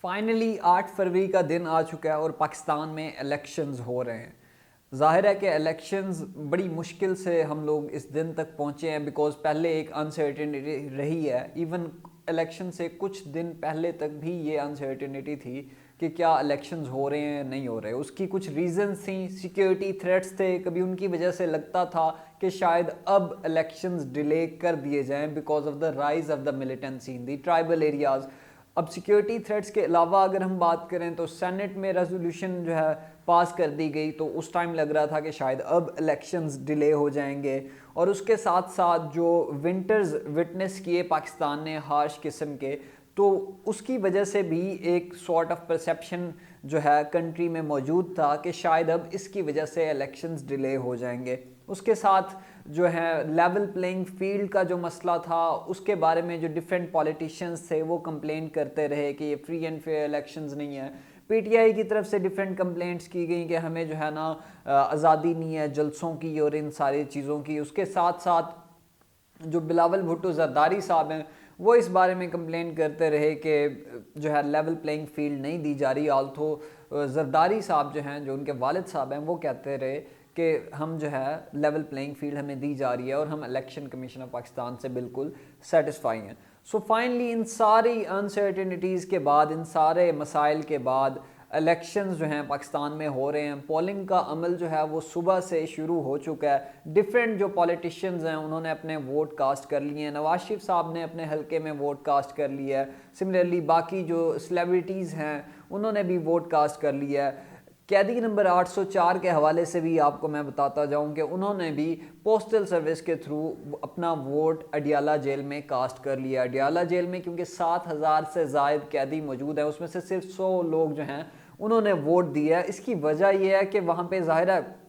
Finally 8 फरवरी का दिन आ चुका है और पाकिस्तान में इलेक्शंस हो रहे हैं। ज़ाहिर है कि इलेक्शंस बड़ी मुश्किल से हम लोग इस दिन तक पहुँचे हैं, बिकॉज़ पहले एक अनसर्टेनिटी रही है। इवन इलेक्शन से कुछ दिन पहले तक भी ये अनसर्टेनिटी थी कि क्या इलेक्शंस हो रहे हैं नहीं हो रहे। उसकी कुछ रीजंस थी, सिक्योरिटी थ्रेट्स थे, कभी उनकी वजह से लगता था कि शायद अब इलेक्शंस डिले कर दिए जाएं because of the rise of the militancy in the tribal areas. अब सिक्योरिटी थ्रेट्स के अलावा अगर हम बात करें तो सेनेट में रेजोल्यूशन जो है पास कर दी गई, तो उस टाइम लग रहा था कि शायद अब इलेक्शंस डिले हो जाएंगे। और उसके साथ साथ जो विंटर्स विटनेस किए पाकिस्तान ने हार्श किस्म के, तो उसकी वजह से भी एक सॉर्ट ऑफ परसेप्शन जो है कंट्री में मौजूद था कि शायद अब इसकी वजह से इलेक्शंस डिले हो जाएंगे। उसके साथ जो है लेवल प्लेइंग फील्ड का जो मसला था, उसके बारे में जो डिफरेंट पॉलिटिशियंस थे वो कंप्लेन करते रहे कि ये फ्री एंड फेयर इलेक्शंस नहीं है। पीटीआई की तरफ से डिफरेंट कंप्लेंट्स की गई कि हमें जो है ना आज़ादी नहीं है जलसों की और इन सारी चीज़ों की। उसके साथ साथ जो बिलावल भुट्टो जरदारी साहब हैं वो इस बारे में कंप्लेन करते रहे कि जो है लेवल प्लेइंग फील्ड नहीं दी जा रही। आल्थो जरदारी साहब जो हैं, जो उनके वालिद साहब हैं, वो कहते रहे कि हम जो है लेवल प्लेइंग फील्ड हमें दी जा रही है और हम इलेक्शन कमीशन ऑफ पाकिस्तान से बिल्कुल सेटिस्फाई हैं। सो फाइनली इन सारी अनसर्टेनिटीज़ के बाद, इन सारे मसाइल के बाद इलेक्शंस जो हैं पाकिस्तान में हो रहे हैं। पोलिंग का अमल जो है वो सुबह से शुरू हो चुका है। डिफरेंट जो पॉलिटिशियंस हैं उन्होंने अपने वोट कास्ट कर लिए हैं। नवाज शरीफ साहब ने अपने हलके में वोट कास्ट कर लिया है। सिमिलरली बाकी जो सेलिब्रिटीज़ हैं उन्होंने भी वोट कास्ट कर लिया है। कैदी नंबर 804 के हवाले से भी आपको मैं बताता जाऊं कि उन्होंने भी पोस्टल सर्विस के थ्रू अपना वोट अडियाला जेल में कास्ट कर लिया। अडियाला जेल में क्योंकि 7,000 से ज़ायद कैदी मौजूद हैं, उसमें से सिर्फ 100 लोग जो हैं उन्होंने वोट दिया है। इसकी वजह यह है कि वहाँ पे ज़ाहिर है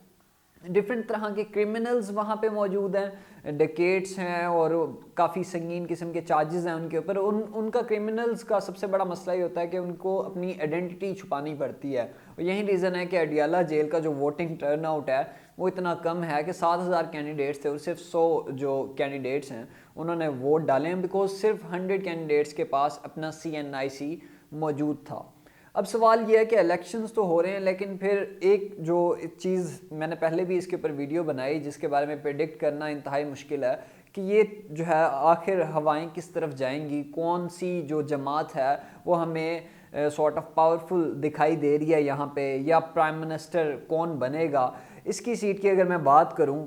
डिफरेंट तरह के क्रिमिनल्स वहाँ पे मौजूद हैं, डिकेट्स हैं और काफ़ी संगीन किस्म के चार्जेस हैं उनके ऊपर। उनका क्रिमिनल्स का सबसे बड़ा मसला ये होता है कि उनको अपनी आइडेंटिटी छुपानी पड़ती है। और यही रीज़न है कि अडियाला जेल का जो वोटिंग टर्न आउट है वो इतना कम है कि 7,000 कैंडिडेट्स थे और सिर्फ 100 जो कैंडिडेट्स हैं उन्होंने वोट डाले हैं, बिकॉज सिर्फ 100 कैंडिडेट्स के पास अपना CNIC मौजूद था। अब सवाल यह है कि इलेक्शंस तो हो रहे हैं, लेकिन फिर एक जो चीज़ मैंने पहले भी इसके ऊपर वीडियो बनाई जिसके बारे में प्रेडिक्ट करना इंतहाई मुश्किल है कि ये जो है आखिर हवाएं किस तरफ जाएंगी, कौन सी जो जमात है वो हमें सॉर्ट ऑफ पावरफुल दिखाई दे रही है यहाँ पे, या प्राइम मिनिस्टर कौन बनेगा। इसकी सीट की अगर मैं बात करूँ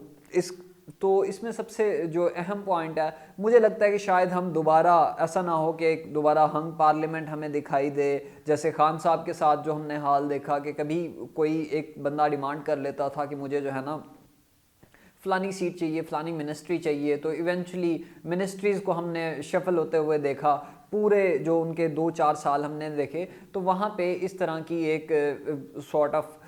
तो इसमें सबसे जो अहम पॉइंट है, मुझे लगता है कि शायद हम दोबारा ऐसा ना हो कि एक दोबारा हंग पार्लियामेंट हमें दिखाई दे, जैसे खान साहब के साथ जो हमने हाल देखा कि कभी कोई एक बंदा डिमांड कर लेता था कि मुझे जो है ना फ़लानी सीट चाहिए, फ़लानी मिनिस्ट्री चाहिए, तो इवेंचुअली मिनिस्ट्रीज़ को हमने शफल होते हुए देखा। पूरे जो उनके 2-4 साल हमने देखे तो वहाँ पे इस तरह की एक सॉर्ट ऑफ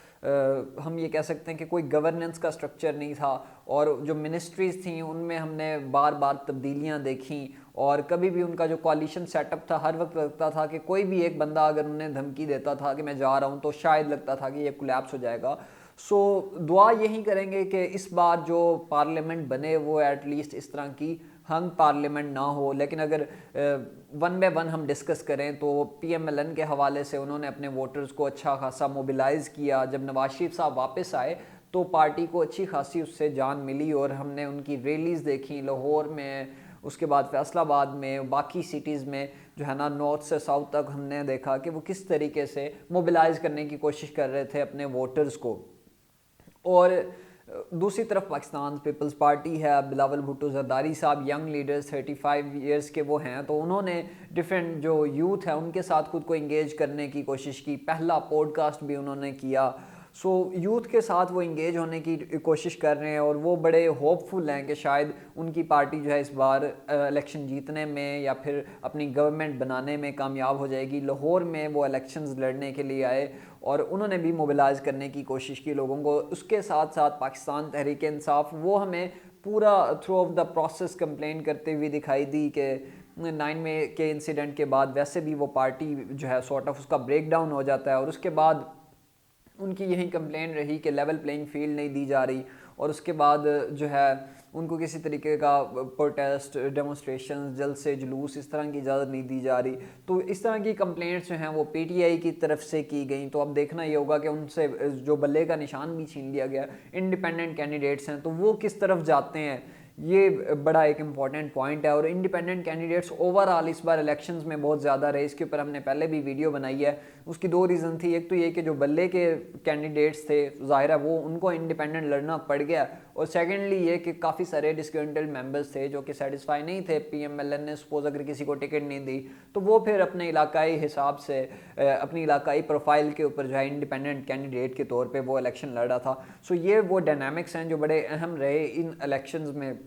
हम ये कह सकते हैं कि कोई गवर्नेंस का स्ट्रक्चर नहीं था, और जो मिनिस्ट्रीज़ थी उनमें हमने बार बार तब्दीलियाँ देखी। और कभी भी उनका जो कॉलिशन सेटअप था, हर वक्त लगता था कि कोई भी एक बंदा अगर उन्हें धमकी देता था कि मैं जा रहा हूँ, तो शायद लगता था कि ये कोलैप्स हो जाएगा। सो दुआ यही करेंगे कि इस बार जो पार्लियामेंट बने वो एटलीस्ट इस तरह की हंग पार्लियामेंट ना हो। लेकिन अगर वन बाय वन हम डिस्कस करें तो PMLN के हवाले से उन्होंने अपने वोटर्स को अच्छा खासा मोबिलाइज़ किया। जब नवाज शरीफ साहब वापस आए तो पार्टी को अच्छी खासी उससे जान मिली और हमने उनकी रैलीज़ देखी लाहौर में, उसके बाद फैसलाबाद में, बाकी सिटीज़ में जो है ना नॉर्थ से साउथ तक हमने देखा कि वो किस तरीके से मोबिलाइज़ करने की कोशिश कर रहे थे अपने वोटर्स को। और दूसरी तरफ पाकिस्तान पीपल्स पार्टी है, बिलावल भुट्टो जरदारी साहब यंग लीडर्स 35 इयर्स के वो हैं, तो उन्होंने डिफरेंट जो यूथ है उनके साथ खुद को इंगेज करने की कोशिश की। पहला पॉडकास्ट भी उन्होंने किया। सो यूथ के साथ वो इंगेज होने की कोशिश कर रहे हैं और वो बड़े होपफुल हैं कि शायद उनकी पार्टी जो है इस बार इलेक्शन जीतने में या फिर अपनी गवर्नमेंट बनाने में कामयाब हो जाएगी। लाहौर में वो इलेक्शंस लड़ने के लिए आए और उन्होंने भी मोबिलाइज़ करने की कोशिश की लोगों को। उसके साथ साथ पाकिस्तान तहरीक इंसाफ वो हमें पूरा through of the process complain करते हुए दिखाई दी कि 9 मई के इंसिडेंट के बाद वैसे भी वो पार्टी जो है सॉर्ट ऑफ उसका ब्रेक डाउन हो जाता है। और उसके बाद उनकी यही कंप्लेन रही कि लेवल प्लेइंग फील्ड नहीं दी जा रही। और उसके बाद जो है उनको किसी तरीके का प्रोटेस्ट, डेमोस्ट्रेशन, जल्द से जुलूस, इस तरह की इजाज़त नहीं दी जा रही। तो इस तरह की कंप्लेंट्स जो हैं वो पीटीआई की तरफ से की गई। तो अब देखना ये होगा कि उनसे जो बल्ले का निशान भी छीन लिया गया, इंडिपेंडेंट कैंडिडेट्स हैं तो वो किस तरफ जाते हैं, ये बड़ा एक इम्पॉर्टेंट पॉइंट है। और इंडिपेंडेंट कैंडिडेट्स ओवरऑल इस बार इलेक्शंस में बहुत ज़्यादा रहे, इसके ऊपर हमने पहले भी वीडियो बनाई है। उसकी दो रीज़न थी, एक तो ये कि जो बल्ले के कैंडिडेट्स थे ज़ाहिर है वो उनको इंडिपेंडेंट लड़ना पड़ गया, और सेकेंडली ये कि काफ़ी सारे डिस्ग्रंटल्ड मेंबर्स थे जो कि सेटिस्फाई नहीं थे पीएमएलएन ने सपोज अगर किसी को टिकट नहीं दी, तो वो फिर अपने इलाकाई हिसाब से अपनी इलाकाई प्रोफाइल के ऊपर जो है इंडिपेंडेंट कैंडिडेट के तौर पे वो इलेक्शन लड़ा था। सो ये वो डायनामिक्स हैं जो बड़े अहम रहे इन इलेक्शंस में।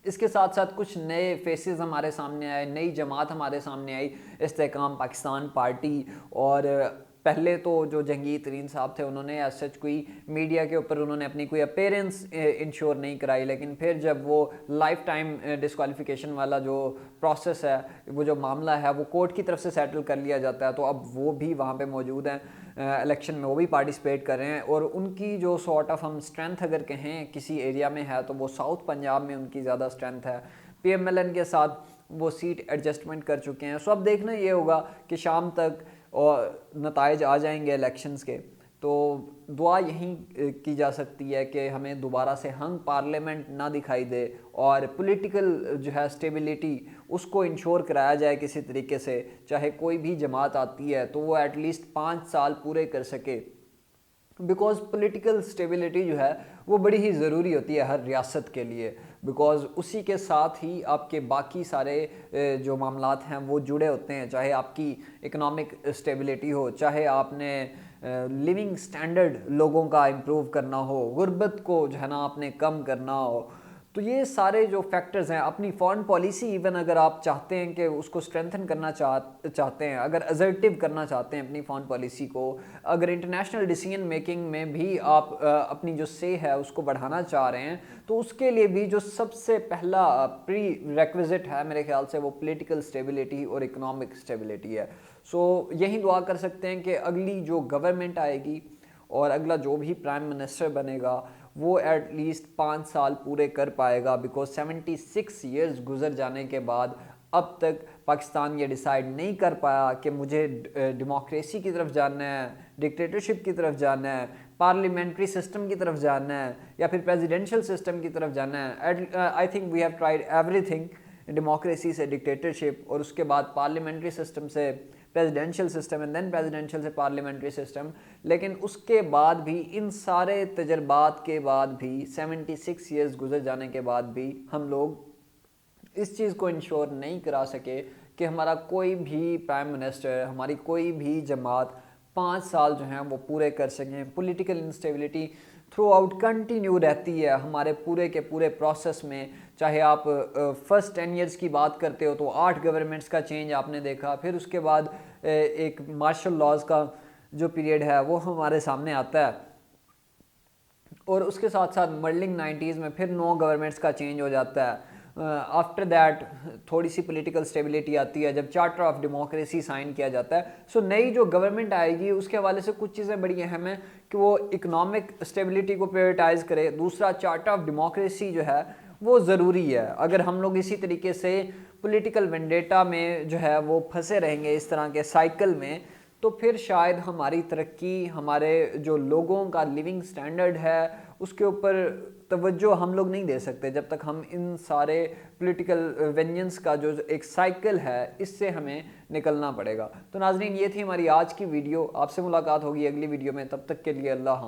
इसके साथ साथ कुछ नए फेसेस हमारे सामने आए, नई जमात हमारे सामने आई, इस्तेकाम पाकिस्तान पार्टी। और पहले तो जो जंगीर तरीन साहब थे उन्होंने एज सच कोई मीडिया के ऊपर उन्होंने अपनी कोई अपीयरेंस इंश्योर नहीं कराई, लेकिन फिर जब वो लाइफ टाइम डिस्क्वालिफिकेशन वाला जो प्रोसेस है, वो जो मामला है वो कोर्ट की तरफ से सेटल कर लिया जाता है, तो अब वो भी वहाँ पे मौजूद हैं इलेक्शन में, वो भी पार्टिसिपेट कर रहे हैं। और उनकी जो सॉर्ट ऑफ हम स्ट्रेंथ अगर कहें किसी एरिया में है तो वो साउथ पंजाब में उनकी ज़्यादा स्ट्रेंथ है। पीएमएलएन के साथ वो सीट एडजस्टमेंट कर चुके हैं। सो अब देखना ये होगा कि शाम तक और नताइज आ जाएंगे इलेक्शंस के, तो दुआ यही की जा सकती है कि हमें दोबारा से हंग पार्लियामेंट ना दिखाई दे और पॉलिटिकल जो है स्टेबिलिटी उसको इंश्योर कराया जाए किसी तरीके से। चाहे कोई भी जमात आती है तो वो एटलीस्ट 5 साल पूरे कर सके, बिकॉज पॉलिटिकल स्टेबिलिटी जो है वो बड़ी ही ज़रूरी होती है हर रियासत के लिए, बिकॉज उसी के साथ ही आपके बाकी सारे जो मामलात हैं वो जुड़े होते हैं। चाहे आपकी इकोनॉमिक स्टेबिलिटी हो, चाहे आपने लिविंग स्टैंडर्ड लोगों का इम्प्रूव करना हो, गुर्बत को जो है ना आपने कम करना हो, तो ये सारे जो फैक्टर्स हैं, अपनी फॉरेन पॉलिसी इवन अगर आप चाहते हैं कि उसको स्ट्रेंथन करना चाहते हैं, अगर असर्टिव करना चाहते हैं अपनी फॉरेन पॉलिसी को, अगर इंटरनेशनल डिसीजन मेकिंग में भी आप अपनी जो से है उसको बढ़ाना चाह रहे हैं, तो उसके लिए भी जो सबसे पहला प्री रेक्विजिट है मेरे ख्याल से वो पॉलिटिकल स्टेबिलिटी और इकोनॉमिक स्टेबिलिटी है। सो यही दुआ कर सकते हैं कि अगली जो गवर्नमेंट आएगी और अगला जो भी प्राइम मिनिस्टर बनेगा वो एटलीस्ट 5 साल पूरे कर पाएगा, बिकॉज 76 ईयर्स गुजर जाने के बाद अब तक पाकिस्तान ये डिसाइड नहीं कर पाया कि मुझे डेमोक्रेसी की तरफ जाना है, डिक्टेटरशिप की तरफ जाना है, पार्लियामेंट्री सिस्टम की तरफ जाना है, या फिर प्रेसिडेंशियल सिस्टम की तरफ जाना है। I think we have tried everything, democracy से डिक्टेटरशिप, और उसके बाद पार्लियामेंट्री सिस्टम से presidential system, and then presidential से पार्लियामेंट्री सिस्टम। लेकिन उसके बाद भी, इन सारे तजर्बात के बाद भी, 76 ईयर्स गुजर जाने के बाद भी हम लोग इस चीज़ को इंश्योर नहीं करा सके कि हमारा कोई भी प्राइम मिनिस्टर, हमारी कोई भी जमात 5 साल जो हैं वो पूरे कर सकें। Political instability through out continue रहती है हमारे पूरे के पूरे प्रोसेस में। चाहे आप फर्स्ट 10 ईयर्स की बात करते हो तो 8 गवर्नमेंट्स का चेंज आपने देखा, फिर उसके बाद एक मार्शल लॉज का जो पीरियड है वो हमारे सामने आता है, और उसके साथ साथ मर्लिंग 90s में फिर 9 गवर्नमेंट्स का चेंज हो जाता है। आफ्टर दैट थोड़ी सी पॉलिटिकल स्टेबिलिटी आती है जब चार्टर ऑफ डेमोक्रेसी साइन किया जाता है। सो नई जो गवर्नमेंट आएगी उसके हवाले से कुछ चीज़ें बड़ी अहम हैं कि वो इकोनॉमिक स्टेबिलिटी को प्रायोरिटाइज करे। दूसरा, चार्टर ऑफ डेमोक्रेसी जो है वो ज़रूरी है। अगर हम लोग इसी तरीके से पॉलिटिकल वेंडेटा में जो है वो फंसे रहेंगे इस तरह के साइकिल में, तो फिर शायद हमारी तरक्की, हमारे जो लोगों का लिविंग स्टैंडर्ड है उसके ऊपर तवज्जो हम लोग नहीं दे सकते जब तक हम इन सारे पॉलिटिकल वेंजेंस का जो एक साइकिल है इससे हमें निकलना पड़ेगा। तो नाजरीन, ये थी हमारी आज की वीडियो। आपसे मुलाकात होगी अगली वीडियो में, तब तक के लिए अल्लाह हाफ़िज़।